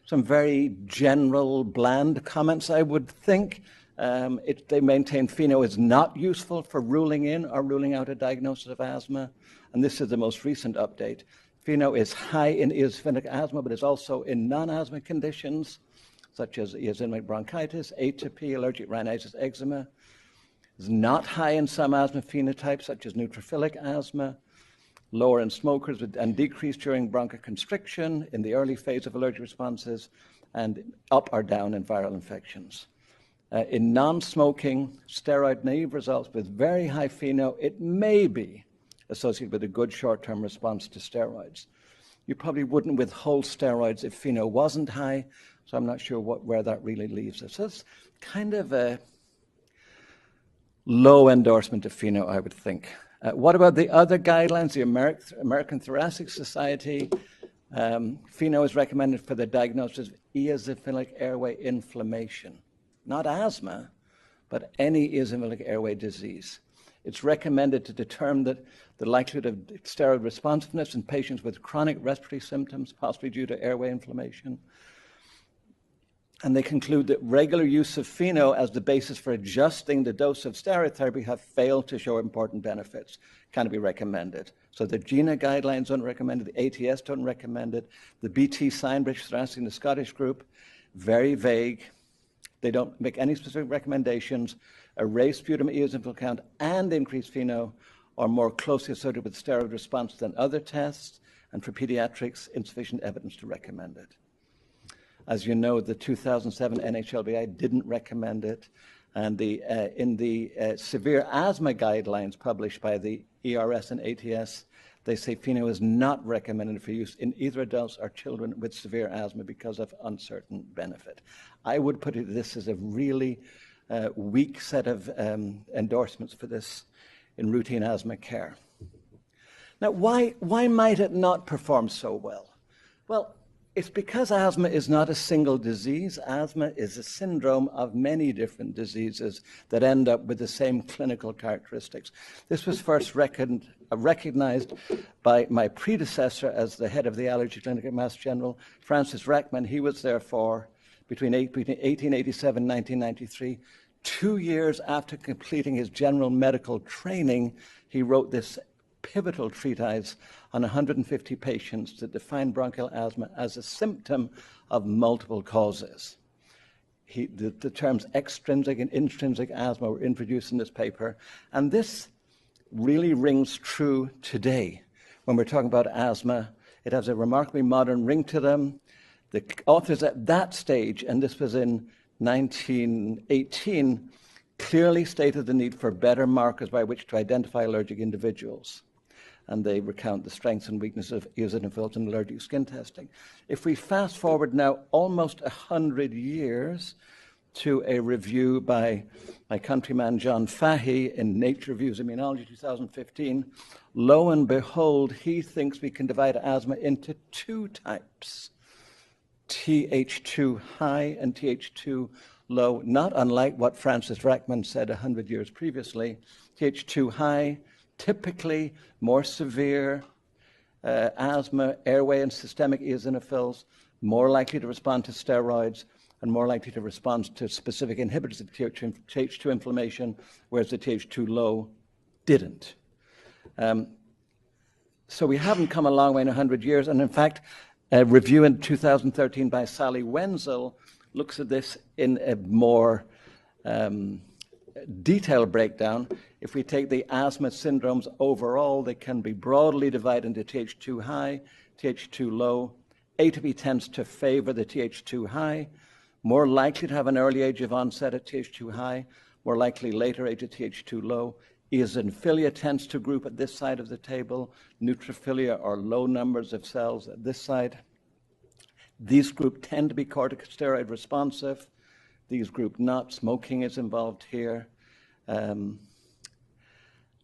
Some very general, bland comments, I would think. They maintain FeNO is not useful for ruling in or ruling out a diagnosis of asthma, and this is the most recent update. FeNO is high in eosinophilic asthma, but is also in non-asthma conditions, such as eosinophilic bronchitis, atopy, allergic rhinitis, eczema. It's not high in some asthma phenotypes, such as neutrophilic asthma, lower in smokers and decreased during bronchoconstriction in the early phase of allergic responses, and up or down in viral infections. In non-smoking, steroid-naive results with very high FeNO, it may be associated with a good short-term response to steroids. You probably wouldn't withhold steroids if FeNO wasn't high, so I'm not sure where that really leaves us. So it's kind of a low endorsement of FeNO, I would think. What about the other guidelines? The American Thoracic Society, FeNO is recommended for the diagnosis of eosinophilic airway inflammation. Not asthma, but any eosinophilic airway disease. It's recommended to determine that the likelihood of steroid responsiveness in patients with chronic respiratory symptoms, possibly due to airway inflammation. And they conclude that regular use of FeNO as the basis for adjusting the dose of steroid therapy have failed to show important benefits. Can be recommended. So the GINA guidelines don't recommend it, the ATS don't recommend it, the BT Steinbridge Thoracic in the Scottish group, very vague. They don't make any specific recommendations. A raised sputum eosinophil count and increased FeNO are more closely associated with steroid response than other tests, and for pediatrics, insufficient evidence to recommend it. As you know, the 2007 NHLBI didn't recommend it, and in the severe asthma guidelines published by the ERS and ATS, they say FeNO is not recommended for use in either adults or children with severe asthma because of uncertain benefit. I would put this as a really weak set of endorsements for this in routine asthma care. Now, why might it not perform so well? Well, it's because asthma is not a single disease. Asthma is a syndrome of many different diseases that end up with the same clinical characteristics. This was first recognized by my predecessor as the head of the allergy clinic at Mass General, Francis Rackman. He was there between 1887 and 1993. 2 years after completing his general medical training, he wrote this pivotal treatise on 150 patients that defined bronchial asthma as a symptom of multiple causes. The terms extrinsic and intrinsic asthma were introduced in this paper, and this really rings true today. When we're talking about asthma, it has a remarkably modern ring to them. The authors at that stage, and this was in 1918, clearly stated the need for better markers by which to identify allergic individuals. And they recount the strengths and weaknesses of eosinophils and allergic skin testing. If we fast forward now almost 100 years to a review by my countryman John Fahey in Nature Reviews Immunology 2015, lo and behold, he thinks we can divide asthma into two types, Th2 high and Th2 low, not unlike what Francis Rackman said 100 years previously. Th2 high, typically more severe asthma, airway and systemic eosinophils, more likely to respond to steroids and more likely to respond to specific inhibitors of Th2 inflammation, whereas the Th2 low didn't. So we haven't come a long way in 100 years, and in fact, a review in 2013 by Sally Wenzel looks at this in a more detailed breakdown. If we take the asthma syndromes overall, they can be broadly divided into Th2 high, Th2 low. Atopy tends to favor the Th2 high, more likely to have an early age of onset at Th2 high, more likely later age at Th2 low. Eosinophilia tends to group at this side of the table. Neutrophilia or low numbers of cells at this side. These group tend to be corticosteroid responsive. These group not. Smoking is involved here.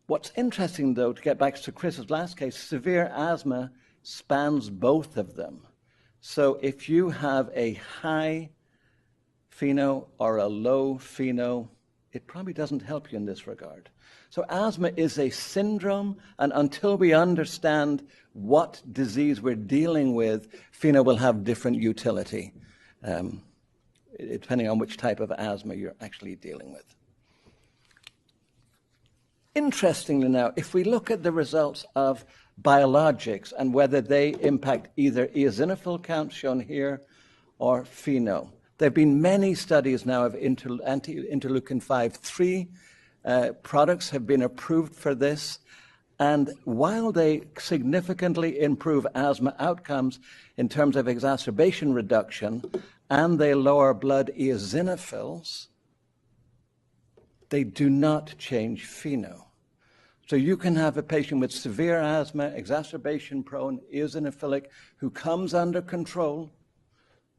What's interesting, though, to get back to Chris's last case, severe asthma spans both of them. So if you have a high FeNO or a low FeNO, it probably doesn't help you in this regard. So asthma is a syndrome, and until we understand what disease we're dealing with, FeNO will have different utility, depending on which type of asthma you're actually dealing with. Interestingly now, if we look at the results of biologics and whether they impact either eosinophil counts shown here or FeNO, there have been many studies now of anti-interleukin 5/3 products have been approved for this, and while they significantly improve asthma outcomes in terms of exacerbation reduction and they lower blood eosinophils, they do not change FeNO. So you can have a patient with severe asthma, exacerbation-prone, eosinophilic, who comes under control,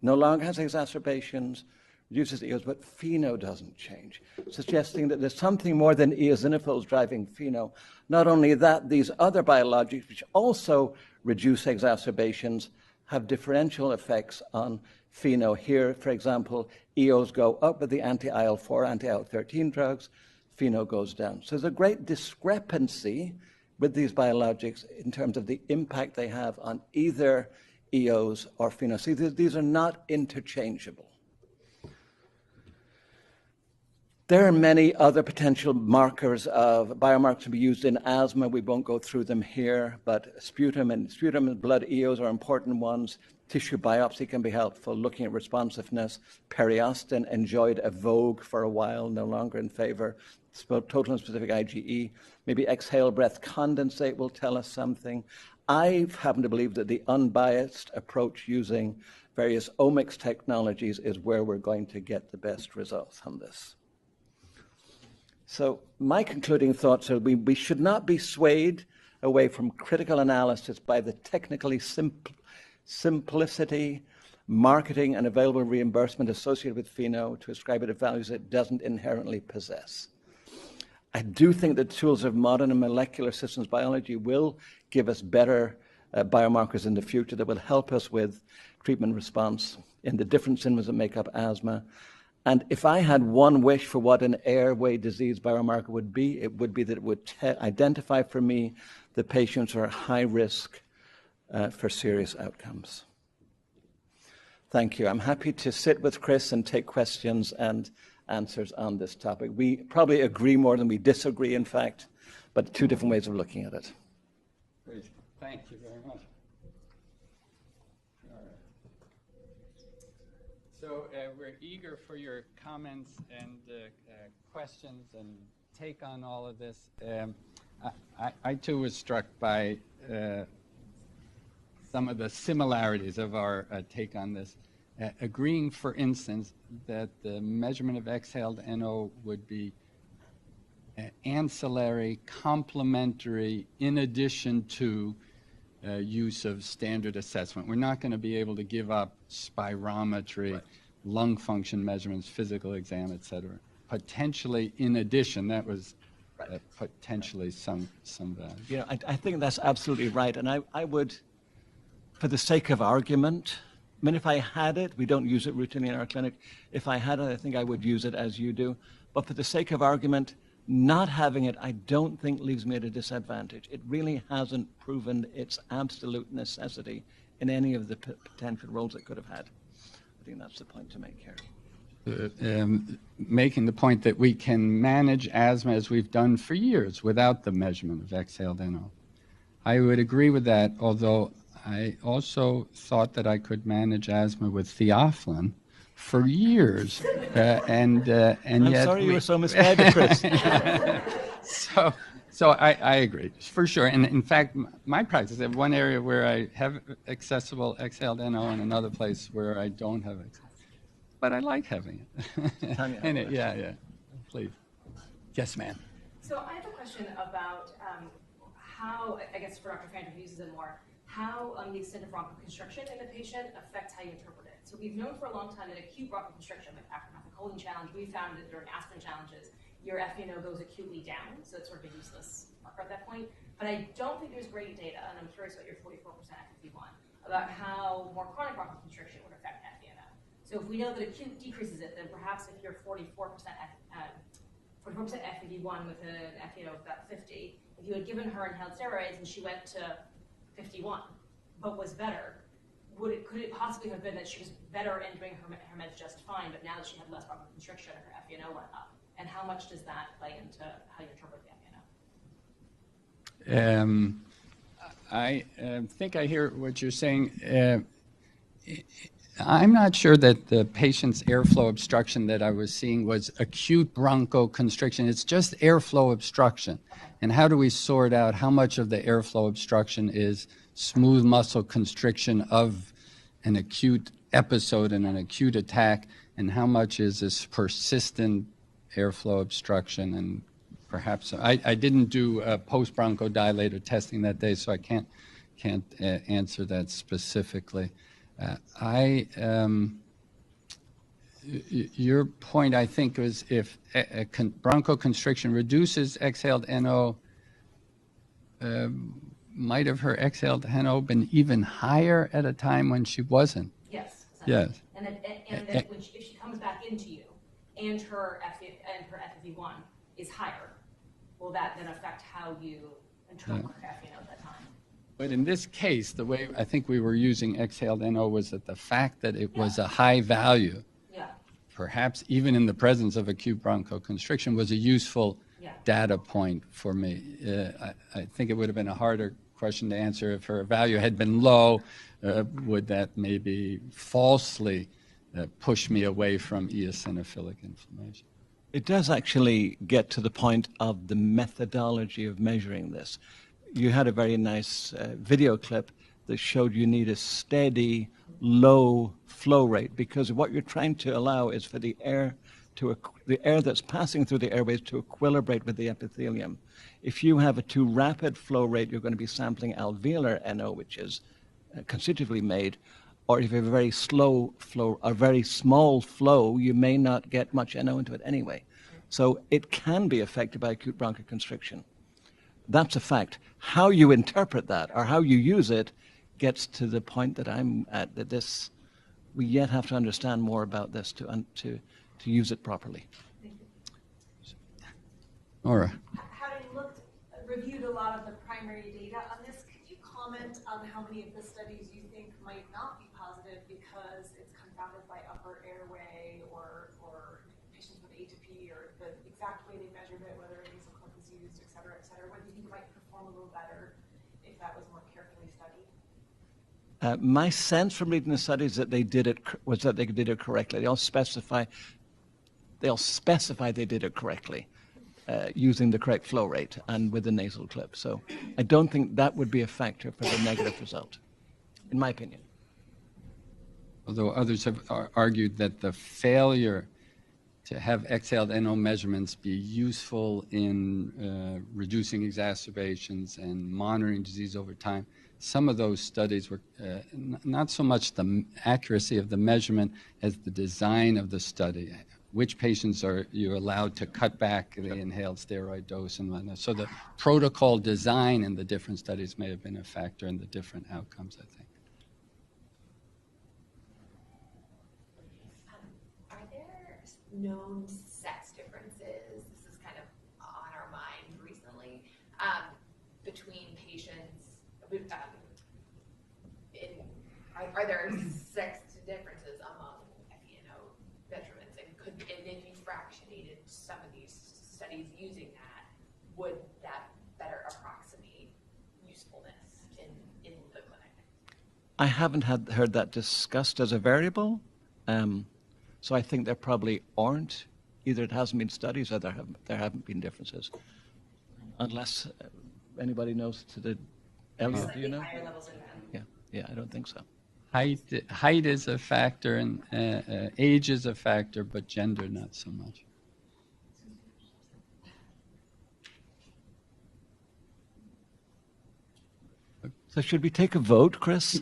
no longer has exacerbations, reduces eos, but FeNO doesn't change, suggesting that there's something more than eosinophils driving FeNO. Not only that, these other biologics, which also reduce exacerbations, have differential effects on FeNO. Here, for example, EOs go up with the anti-IL-4, anti-IL-13 drugs. FeNO goes down. So there's a great discrepancy with these biologics in terms of the impact they have on either EOs or FeNO. See, these are not interchangeable. There are many other potential markers of biomarkers to be used in asthma. We won't go through them here, but sputum and blood EOs are important ones. Tissue biopsy can be helpful, looking at responsiveness. Periostin enjoyed a vogue for a while, no longer in favor. Total and specific IgE. Maybe exhale breath condensate will tell us something. I happen to believe that the unbiased approach using various omics technologies is where we're going to get the best results on this. So my concluding thoughts are we should not be swayed away from critical analysis by the technically simplicity, marketing, and available reimbursement associated with FeNO to ascribe it a values it doesn't inherently possess. I do think that tools of modern and molecular systems biology will give us better biomarkers in the future that will help us with treatment response in the different symptoms that make up asthma. And if I had one wish for what an airway disease biomarker would be, it would be that it would identify for me the patients who are high risk for serious outcomes. Thank you. I'm happy to sit with Chris and take questions and answers on this topic. We probably agree more than we disagree, in fact, but two different ways of looking at it. Great. Thank you very much. So we're eager for your comments and questions and take on all of this. I too was struck by some of the similarities of our take on this. Agreeing, for instance, that the measurement of exhaled NO would be ancillary, complementary, in addition to use of standard assessment. We're not going to be able to give up spirometry, right, lung function measurements, physical exam, et cetera. Potentially, in addition, that was potentially some value. You know, I think that's absolutely right. And I would, for the sake of argument, I mean, if I had it, we don't use it routinely in our clinic. If I had it, I think I would use it as you do. But for the sake of argument, not having it, I don't think leaves me at a disadvantage. It really hasn't proven its absolute necessity in any of the potential roles it could have had. I think that's the point to make here. Making the point that we can manage asthma as we've done for years without the measurement of exhaled NO. I would agree with that, although I also thought that I could manage asthma with theophylline for years, and I'm yet sorry you were so misguided, Chris. So I agree, for sure. And in fact, my practice, I have one area where I have accessible exhaled NO and another place where I don't have it. But I like having it. Yeah, please. Yes, ma'am. So I have a question about how, I guess for Dr. Fanta, who uses it more, how the extent of bronchoconstriction in the patient affects how you interpret it. So we've known for a long time that acute bronchoconstriction, like after the cooling challenge, we found that during aspirin challenges, your FeNO goes acutely down, so it's sort of a useless marker at that point. But I don't think there's great data, and I'm curious about your 44% FEV1, about how more chronic bronchoconstriction would affect FeNO. So if we know that acute decreases it, then perhaps if you're 44% FEV1 with an FeNO of about 50, if you had given her inhaled steroids and she went to 51, but was better, could it possibly have been that she was better and doing her meds just fine, but now that she had less bronchoconstriction, her FeNO went up? And how much does that play into how you interpret the FeNO? I think I hear what you're saying. I'm not sure that the patient's airflow obstruction that I was seeing was acute bronchoconstriction. It's just airflow obstruction. And how do we sort out how much of the airflow obstruction is smooth muscle constriction of an acute episode and an acute attack, and how much is this persistent airflow obstruction? And perhaps I didn't do post-bronchodilator testing that day, so I can't answer that specifically. Your point, I think, was if bronchoconstriction reduces exhaled NO, might have her exhaled NO been even higher at a time when she wasn't? Yes. Yes. And then if she comes back into you, and her FEV1 is higher, will that then affect how you interpret FeNO at that time? But in this case, the way I think we were using exhaled NO was that the fact that it was a high value, perhaps even in the presence of acute bronchoconstriction, was a useful data point for me. I think it would have been a harder question to answer if her value had been low. Would that maybe falsely push me away from eosinophilic inflammation? It does actually get to the point of the methodology of measuring this. You had a very nice video clip that showed you need a steady, low flow rate, because what you're trying to allow is for the air that's passing through the airways to equilibrate with the epithelium. If you have a too rapid flow rate, you're going to be sampling alveolar NO, which is constitutively made, or if you have a very slow flow, a very small flow, you may not get much NO into it anyway. So it can be affected by acute bronchoconstriction. That's a fact. How you interpret that or how you use it gets to the point that I'm at, that this, we yet have to understand more about this to use it properly. Nora. Having reviewed a lot of the primary data on this, could you comment on how many of the studies you think might not be positive because it's confounded by upper airway or patients with A-to-P or the exact way they measured it, whether nasal clip is used, et cetera, whether you think it might perform a little better if that was more carefully studied? My sense from reading the studies that they did it was that they did it correctly. They all specify they did it correctly, using the correct flow rate and with the nasal clip. So I don't think that would be a factor for the negative result, in my opinion. Although others have argued that the failure to have exhaled NO measurements be useful in reducing exacerbations and monitoring disease over time, some of those studies were not so much the accuracy of the measurement as the design of the study. Which patients are you allowed to cut back the inhaled steroid dose and whatnot. So the protocol design in the different studies may have been a factor in the different outcomes, I think. Are there known sex differences, this is kind of on our mind recently, between patients, are there sex differences among FeNO measurements, and if you fractionated some of these studies using that, would that better approximate usefulness in the clinic? I haven't heard that discussed as a variable, so I think there probably aren't. Either it hasn't been studies or there haven't been differences. Unless anybody knows to the Elliot, do you know? Higher levels in men. Yeah, I don't think so. Height is a factor, and age is a factor, but gender not so much. So should we take a vote, Chris?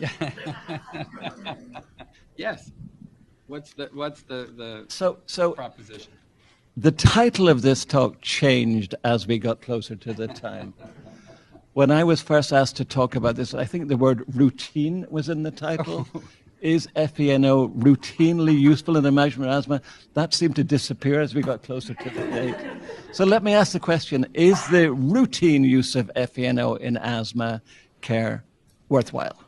Yes. What's the proposition? The title of this talk changed as we got closer to the time. When I was first asked to talk about this, I think the word routine was in the title. Is FeNO routinely useful in the management of asthma? That seemed to disappear as we got closer to the date. So let me ask the question, is the routine use of FeNO in asthma care worthwhile?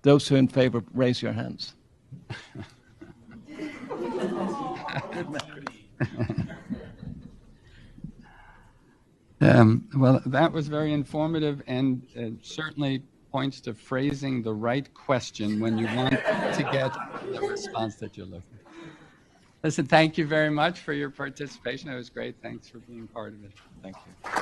Those who are in favor, raise your hands. Well, that was very informative and certainly points to phrasing the right question when you want to get the response that you're looking for. Listen, thank you very much for your participation. It was great. Thanks for being part of it. Thank you.